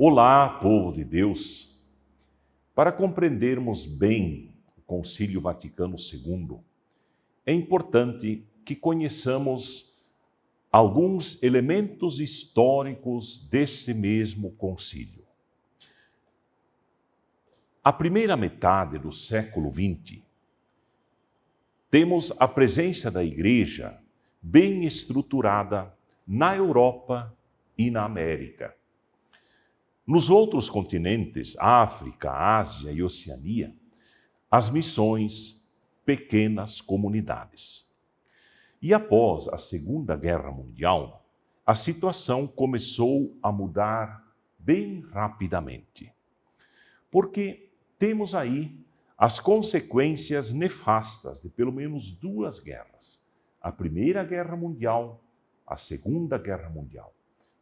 Olá, povo de Deus! Para compreendermos bem o Concílio Vaticano II, é importante que conheçamos alguns elementos históricos desse mesmo concílio. A primeira metade do século XX, temos a presença da Igreja bem estruturada na Europa e na América. Nos outros continentes, África, Ásia e Oceania, as missões, pequenas comunidades. E após a Segunda Guerra Mundial, a situação começou a mudar bem rapidamente. Porque temos aí as consequências nefastas de pelo menos duas guerras. A Primeira Guerra Mundial, a Segunda Guerra Mundial,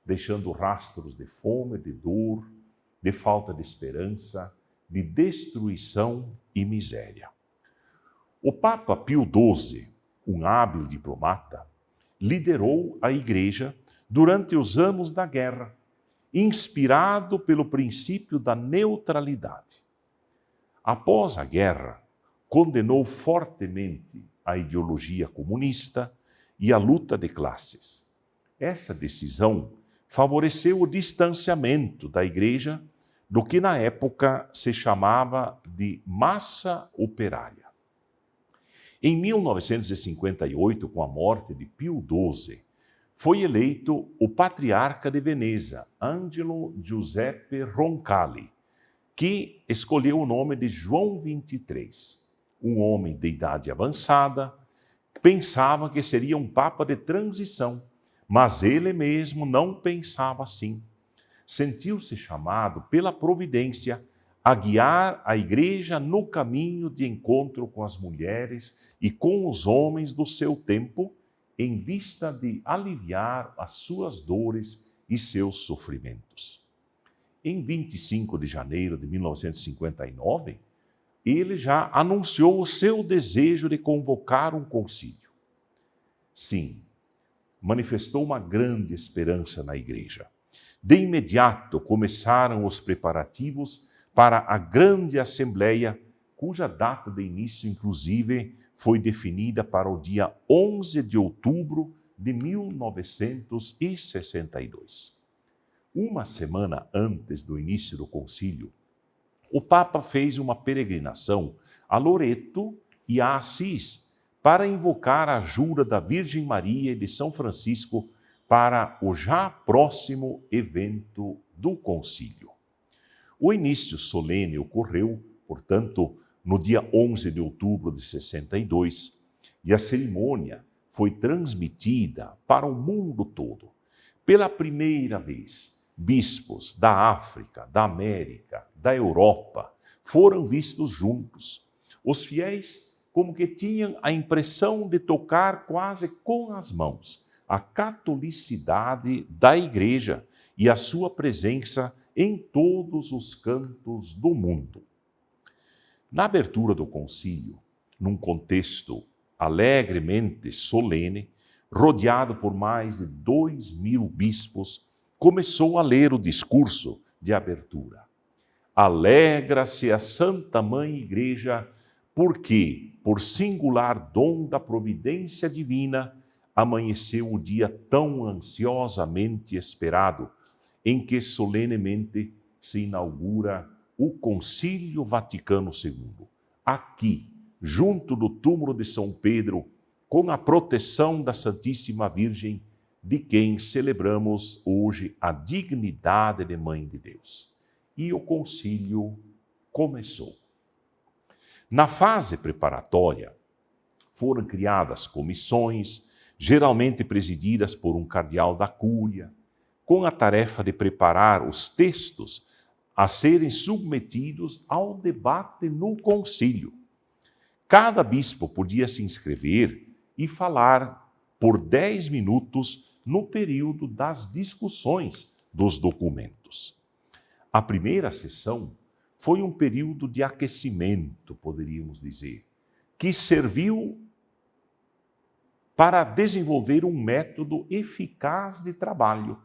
deixando rastros de fome, de dor, de falta de esperança, de destruição e miséria. O Papa Pio XII, um hábil diplomata, liderou a Igreja durante os anos da guerra, inspirado pelo princípio da neutralidade. Após a guerra, condenou fortemente a ideologia comunista e a luta de classes. Essa decisão favoreceu o distanciamento da Igreja do que na época se chamava de massa operária. Em 1958, com a morte de Pio XII, foi eleito o patriarca de Veneza, Angelo Giuseppe Roncalli, que escolheu o nome de João XXIII, um homem de idade avançada, pensava que seria um papa de transição, mas ele mesmo não pensava assim. Sentiu-se chamado pela providência a guiar a Igreja no caminho de encontro com as mulheres e com os homens do seu tempo, em vista de aliviar as suas dores e seus sofrimentos. Em 25 de janeiro de 1959, ele já anunciou o seu desejo de convocar um concílio. Sim, manifestou uma grande esperança na Igreja. De imediato começaram os preparativos para a grande assembleia, cuja data de início, inclusive, foi definida para o dia 11 de outubro de 1962. Uma semana antes do início do concílio, o Papa fez uma peregrinação a Loreto e a Assis para invocar a ajuda da Virgem Maria e de São Francisco para o já próximo evento do concílio. O início solene ocorreu, portanto, no dia 11 de outubro de 62, e a cerimônia foi transmitida para o mundo todo. Pela primeira vez, bispos da África, da América, da Europa foram vistos juntos. Os fiéis como que tinham a impressão de tocar quase com as mãos a catolicidade da Igreja e a sua presença em todos os cantos do mundo. Na abertura do concílio, num contexto alegremente solene, rodeado por mais de 2.000 bispos, começou a ler o discurso de abertura. Alegra-se a Santa Mãe Igreja, porque, por singular dom da providência divina, amanheceu o dia tão ansiosamente esperado, em que solenemente se inaugura o Concílio Vaticano II. Aqui, junto do túmulo de São Pedro, com a proteção da Santíssima Virgem, de quem celebramos hoje a dignidade de Mãe de Deus. E o concílio começou. Na fase preparatória, foram criadas comissões, geralmente presididas por um cardeal da Cúria, com a tarefa de preparar os textos a serem submetidos ao debate no concílio. Cada bispo podia se inscrever e falar por 10 minutos no período das discussões dos documentos. A primeira sessão foi um período de aquecimento, poderíamos dizer, que serviu para desenvolver um método eficaz de trabalho.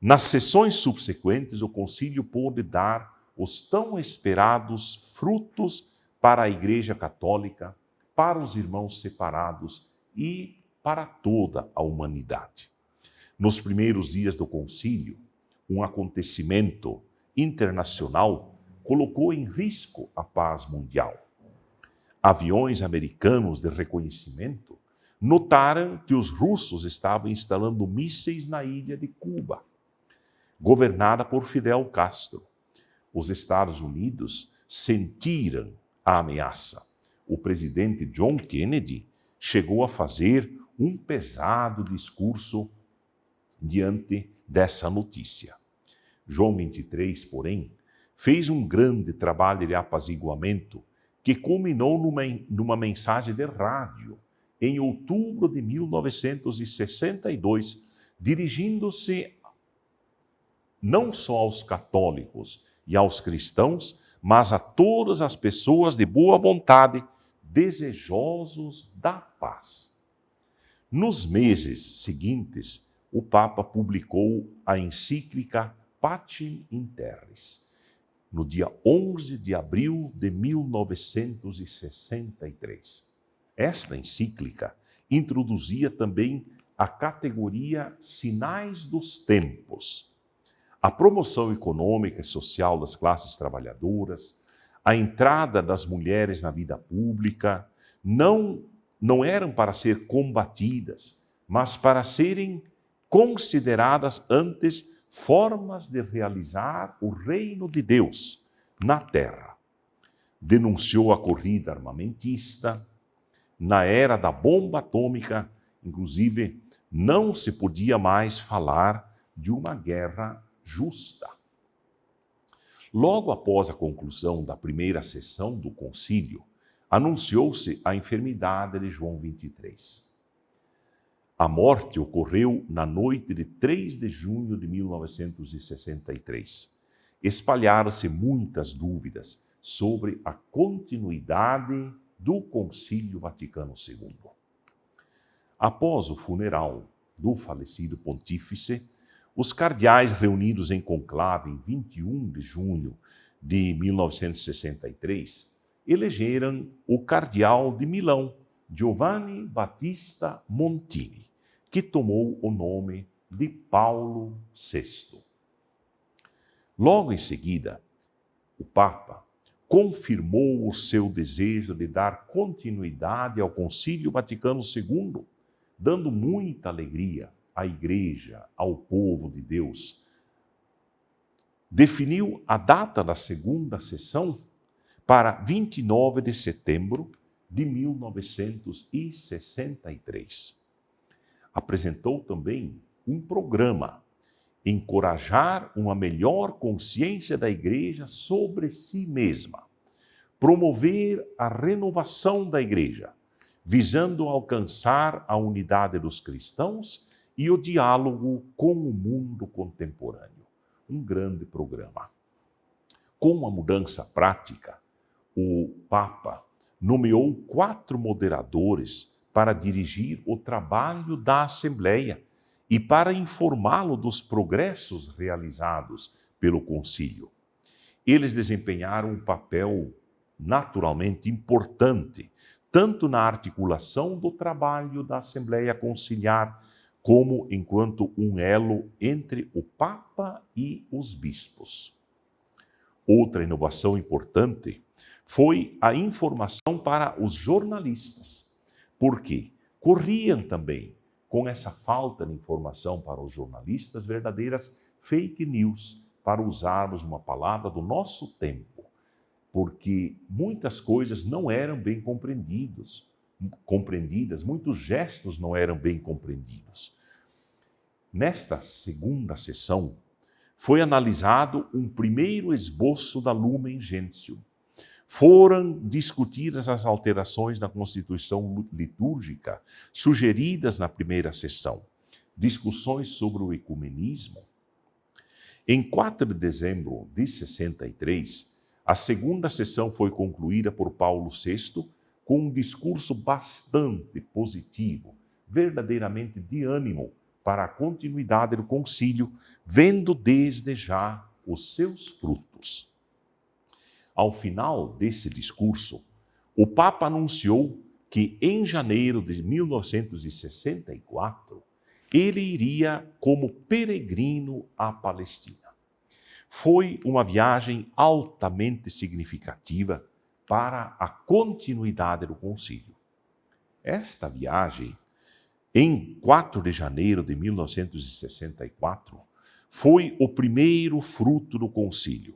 Nas sessões subsequentes, o concílio pôde dar os tão esperados frutos para a Igreja Católica, para os irmãos separados e para toda a humanidade. Nos primeiros dias do concílio, um acontecimento internacional colocou em risco a paz mundial. Aviões americanos de reconhecimento notaram que os russos estavam instalando mísseis na ilha de Cuba, governada por Fidel Castro. Os Estados Unidos sentiram a ameaça. O presidente John Kennedy chegou a fazer um pesado discurso diante dessa notícia. João 23, porém, fez um grande trabalho de apaziguamento que culminou numa mensagem de rádio em outubro de 1962, dirigindo-se não só aos católicos e aos cristãos, mas a todas as pessoas de boa vontade, desejosos da paz. Nos meses seguintes, o Papa publicou a encíclica Pacem in Terris, no dia 11 de abril de 1963. Esta encíclica introduzia também a categoria Sinais dos Tempos, a promoção econômica e social das classes trabalhadoras, a entrada das mulheres na vida pública, não eram para ser combatidas, mas para serem consideradas antes formas de realizar o reino de Deus na terra. Denunciou a corrida armamentista. Na era da bomba atômica, inclusive, não se podia mais falar de uma guerra justa. Logo após a conclusão da primeira sessão do concílio, anunciou-se a enfermidade de João 23. A morte ocorreu na noite de 3 de junho de 1963. Espalharam-se muitas dúvidas sobre a continuidade do Concílio Vaticano II. Após o funeral do falecido pontífice, os cardeais reunidos em conclave em 21 de junho de 1963 elegeram o cardeal de Milão, Giovanni Battista Montini, que tomou o nome de Paulo VI. Logo em seguida, o Papa confirmou o seu desejo de dar continuidade ao Concílio Vaticano II, dando muita alegria à Igreja, ao povo de Deus. Definiu a data da segunda sessão para 29 de setembro de 1963. Apresentou também um programa: encorajar uma melhor consciência da Igreja sobre si mesma, promover a renovação da Igreja, visando alcançar a unidade dos cristãos e o diálogo com o mundo contemporâneo. Um grande programa. Com a mudança prática, o Papa nomeou 4 moderadores para dirigir o trabalho da Assembleia e para informá-lo dos progressos realizados pelo concílio. Eles desempenharam um papel naturalmente importante, tanto na articulação do trabalho da Assembleia Conciliar, como enquanto um elo entre o Papa e os bispos. Outra inovação importante foi a informação para os jornalistas, porque corriam também, com essa falta de informação para os jornalistas, verdadeiras fake news, para usarmos uma palavra do nosso tempo, porque muitas coisas não eram bem compreendidas, muitos gestos não eram bem compreendidos. Nesta segunda sessão, foi analisado um primeiro esboço da Lumen Gentium. Foram discutidas as alterações na Constituição litúrgica sugeridas na primeira sessão, discussões sobre o ecumenismo. Em 4 de dezembro de 63, a segunda sessão foi concluída por Paulo VI com um discurso bastante positivo, verdadeiramente de ânimo para a continuidade do concílio, vendo desde já os seus frutos. Ao final desse discurso, o Papa anunciou que em janeiro de 1964 ele iria como peregrino à Palestina. Foi uma viagem altamente significativa para a continuidade do concílio. Esta viagem, em 4 de janeiro de 1964, foi o primeiro fruto do concílio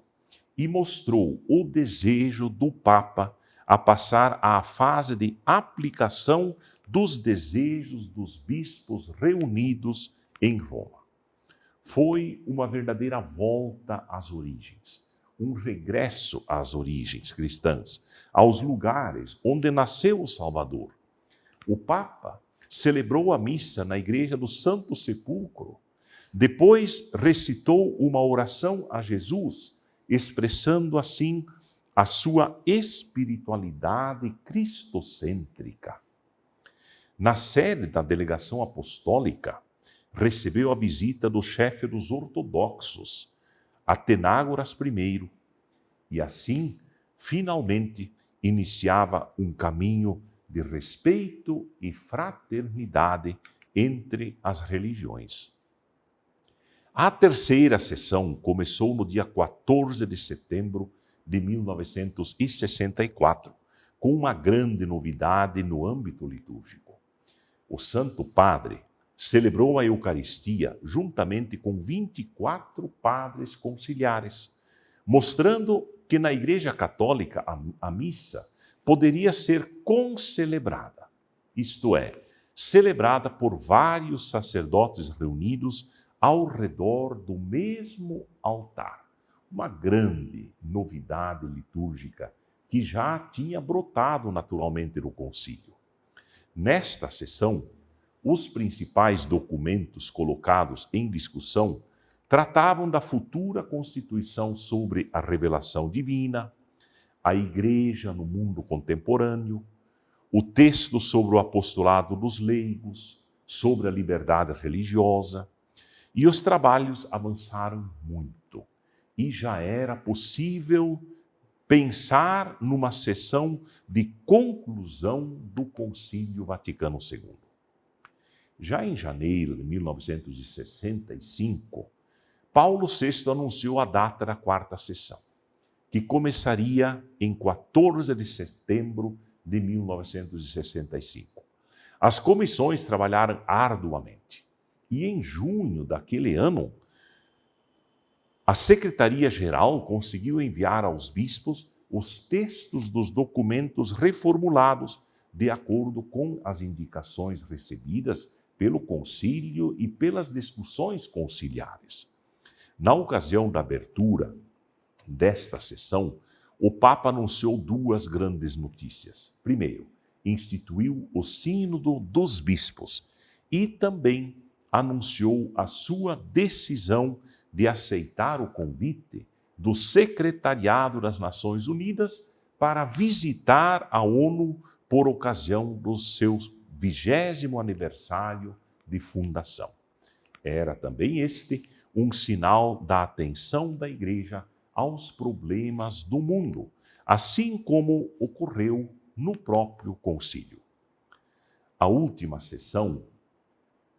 e mostrou o desejo do Papa a passar à fase de aplicação dos desejos dos bispos reunidos em Roma. Foi uma verdadeira volta às origens, um regresso às origens cristãs, aos lugares onde nasceu o Salvador. O Papa celebrou a missa na Igreja do Santo Sepulcro. Depois recitou uma oração a Jesus, expressando assim a sua espiritualidade cristocêntrica. Na sede da delegação apostólica, recebeu a visita do chefe dos ortodoxos, Atenágoras I, e assim, finalmente, iniciava um caminho de respeito e fraternidade entre as religiões. A terceira sessão começou no dia 14 de setembro de 1964, com uma grande novidade no âmbito litúrgico. O Santo Padre celebrou a Eucaristia juntamente com 24 padres conciliares, mostrando que na Igreja Católica a missa poderia ser concelebrada, isto é, celebrada por vários sacerdotes reunidos ao redor do mesmo altar. Uma grande novidade litúrgica que já tinha brotado naturalmente no concílio. Nesta sessão, os principais documentos colocados em discussão tratavam da futura Constituição sobre a revelação divina, a Igreja no mundo contemporâneo, o texto sobre o apostolado dos leigos, sobre a liberdade religiosa, e os trabalhos avançaram muito, e já era possível pensar numa sessão de conclusão do Concílio Vaticano II. Já em janeiro de 1965, Paulo VI anunciou a data da quarta sessão, que começaria em 14 de setembro de 1965. As comissões trabalharam arduamente e em junho daquele ano, a Secretaria-Geral conseguiu enviar aos bispos os textos dos documentos reformulados de acordo com as indicações recebidas pelo concílio e pelas discussões conciliares. Na ocasião da abertura desta sessão, o Papa anunciou duas grandes notícias. Primeiro, instituiu o Sínodo dos Bispos e também anunciou a sua decisão de aceitar o convite do Secretariado das Nações Unidas para visitar a ONU por ocasião do seu 20º aniversário de fundação. Era também este um sinal da atenção da Igreja aos problemas do mundo, assim como ocorreu no próprio concílio. A última sessão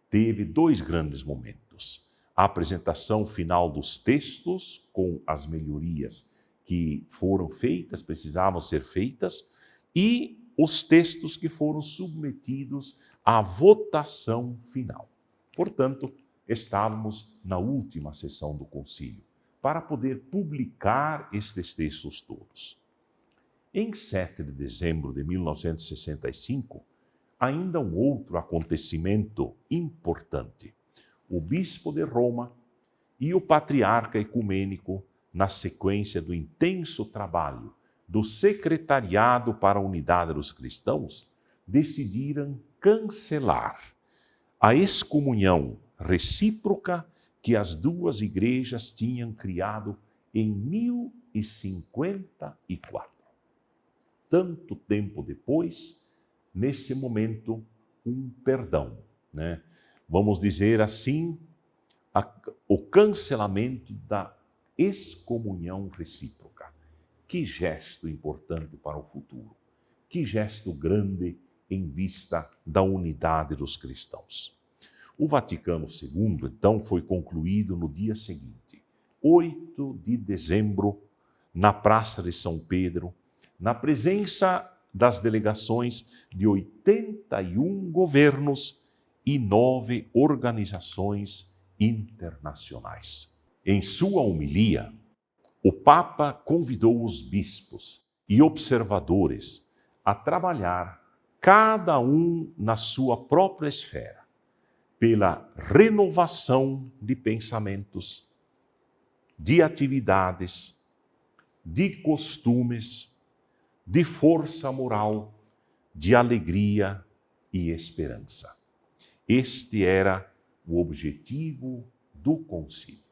teve dois grandes momentos: a apresentação final dos textos, com as melhorias que foram feitas, precisavam ser feitas, e os textos que foram submetidos à votação final. Portanto, estávamos na última sessão do concílio, para poder publicar estes textos todos. Em 7 de dezembro de 1965, ainda um outro acontecimento importante. O bispo de Roma e o patriarca ecumênico, na sequência do intenso trabalho do Secretariado para a Unidade dos Cristãos, decidiram cancelar a excomunhão recíproca que as duas igrejas tinham criado em 1054. Tanto tempo depois, nesse momento, um perdão, vamos dizer assim, o cancelamento da excomunhão recíproca. Que gesto importante para o futuro. Que gesto grande em vista da unidade dos cristãos. O Vaticano II, então, foi concluído no dia seguinte, 8 de dezembro, na Praça de São Pedro, na presença das delegações de 81 governos e 9 organizações internacionais. Em sua homilia, o Papa convidou os bispos e observadores a trabalhar, cada um na sua própria esfera, pela renovação de pensamentos, de atividades, de costumes, de força moral, de alegria e esperança. Este era o objetivo do concílio.